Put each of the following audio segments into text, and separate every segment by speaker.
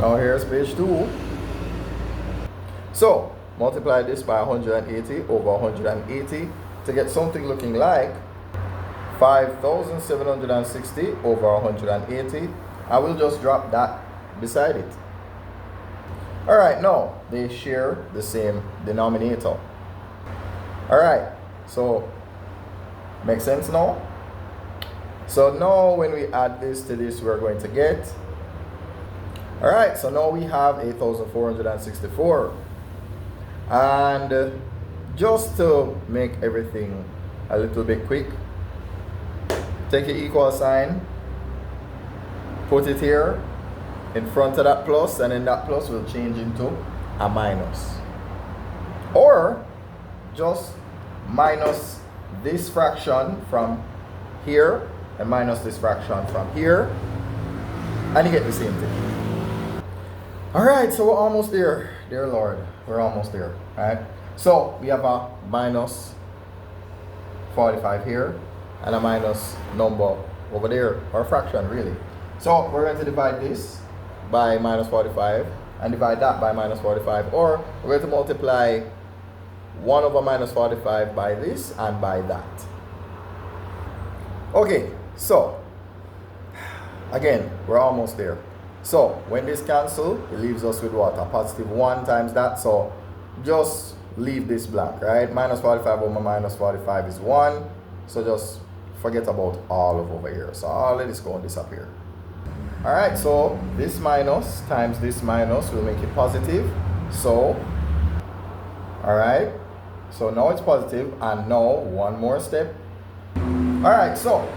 Speaker 1: Now here's page 2. So multiply this by 180 over 180 to get something looking like 5,760 over 180. I will just drop that beside it. Alright, now they share the same denominator. Alright, so make sense now? So now when we add this to this, we're going to get, alright, so now we have 8,464. And just to make everything a little bit quick, take your equal sign, put it here in front of that plus, and then that plus will change into a minus. Or just minus this fraction from here and minus this fraction from here, and you get the same thing. Alright, so we're almost there, dear Lord. We're almost there. Alright, so we have a minus 45 here and a minus number over there, or a fraction really. So we're going to divide this by minus 45 and divide that by minus 45, or we're going to multiply 1 over minus 45 by this and by that. Okay, so again, we're almost there. So when this cancels, it leaves us with what? A positive 1 times that. So just leave this blank, right? Minus 45 over minus 45 is 1. So just forget about all of over here. So all of this is going to disappear. Alright, so this minus times this minus will make it positive. So, alright, so now it's positive, and now one more step. Alright, so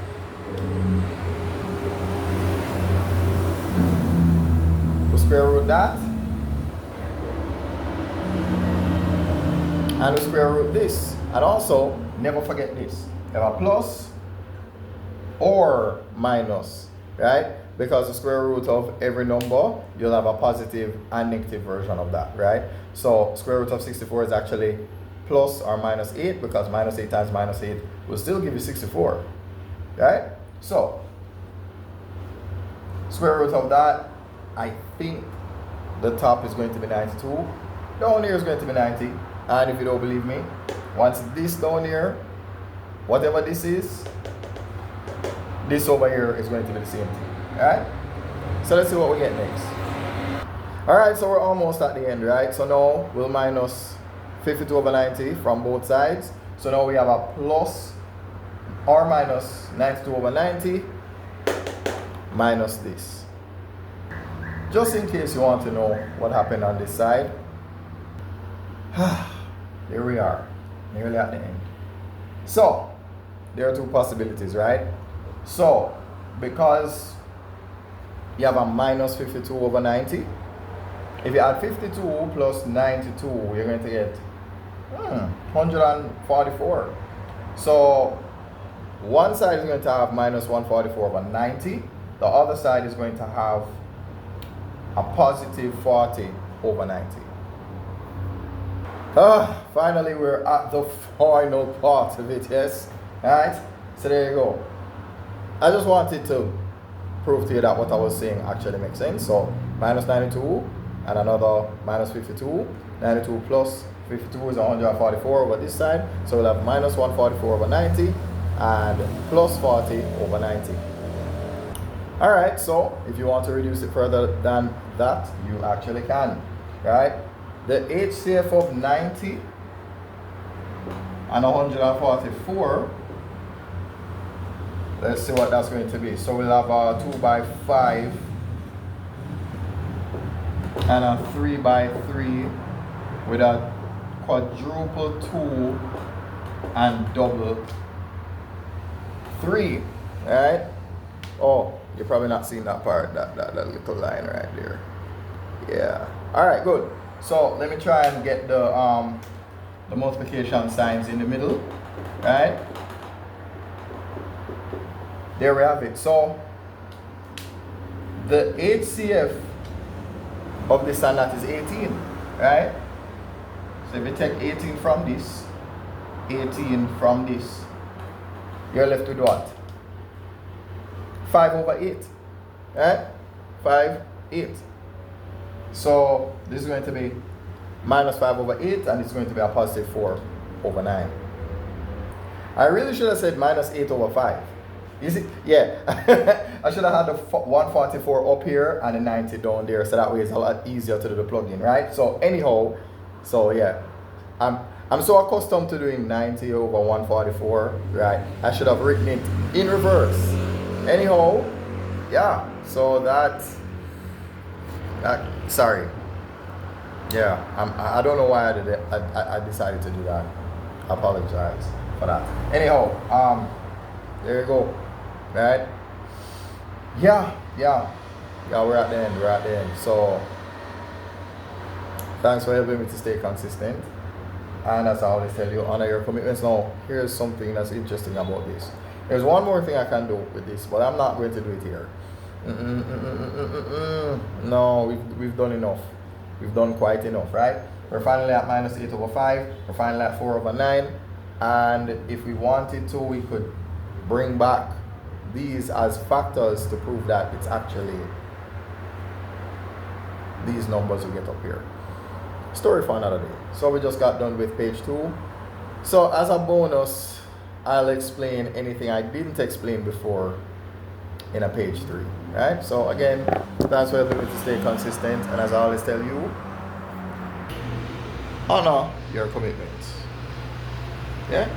Speaker 1: we'll square root that, and we'll square root this. And also, never forget this. You have a plus or minus, right? Because the square root of every number, you'll have a positive and negative version of that, right? So square root of 64 is actually plus or minus 8, because minus 8 times minus 8 will still give you 64, right? So square root of that, I think the top is going to be 92. Down here is going to be 90. And if you don't believe me, once this down here, whatever this is, this over here is going to be the same thing. Alright, so let's see what we get next. Alright, so we're almost at the end, right? So now we'll minus 52 over 90 from both sides. So now we have a plus or minus 92 over 90 minus this. Just in case you want to know what happened on this side. Here we are, nearly at the end. So there are two possibilities, right? So because you have a minus 52 over 90. If you add 52 plus 92, you're going to get 144. So one side is going to have minus 144 over 90. The other side is going to have a positive 40 over 90. Finally, we're at the final part of it, yes? Alright, so there you go. I just wanted to prove to you that what I was saying actually makes sense. So minus 92 and another minus 52. 92 plus 52 is 144 over this side. So we'll have minus 144 over 90 and plus 40 over 90. Alright, so if you want to reduce it further than that, you actually can. Right? The HCF of 90 and 144, let's see what that's going to be. So we'll have a 2 by 5 and a 3 by 3 with a quadruple 2 and double 3. Alright? Oh, you're probably not seeing that part, that little line right there. Yeah. Alright, good. So let me try and get the multiplication signs in the middle. Right? There we have it. So the HCF of this and that is 18. Right? So if you take 18 from this, 18 from this, you're left with what? 5 over 8. Right? 5, 8. So this is going to be minus 5 over 8, and it's going to be a positive 4 over 9. I really should have said minus 8 over 5. You see? Yeah. I should have had the 144 up here and the 90 down there, so that way it's a lot easier to do the plug-in, right? So anyhow, so yeah. I'm so accustomed to doing 90 over 144, right? I should have written it in reverse. Anyhow, yeah. So sorry. Yeah, I don't know why I did it. I decided to do that. I apologize for that. Anyhow, there you go. Right? Yeah, we're at the end. So thanks for helping me to stay consistent. And as I always tell you, honor your commitments. Now, here's something that's interesting about this. There's one more thing I can do with this, but I'm not going to do it here. No, we've done enough. We've done quite enough, right? We're finally at minus 8 over 5. We're finally at 4 over 9. And if we wanted to, we could bring back these as factors to prove that it's actually these numbers we get up here. Story for another day. So we just got done with page 2. So as a bonus, I'll explain anything I didn't explain before in a page 3. Right? So again, thanks for helping me to stay consistent. And as I always tell you, honor your commitments. Yeah?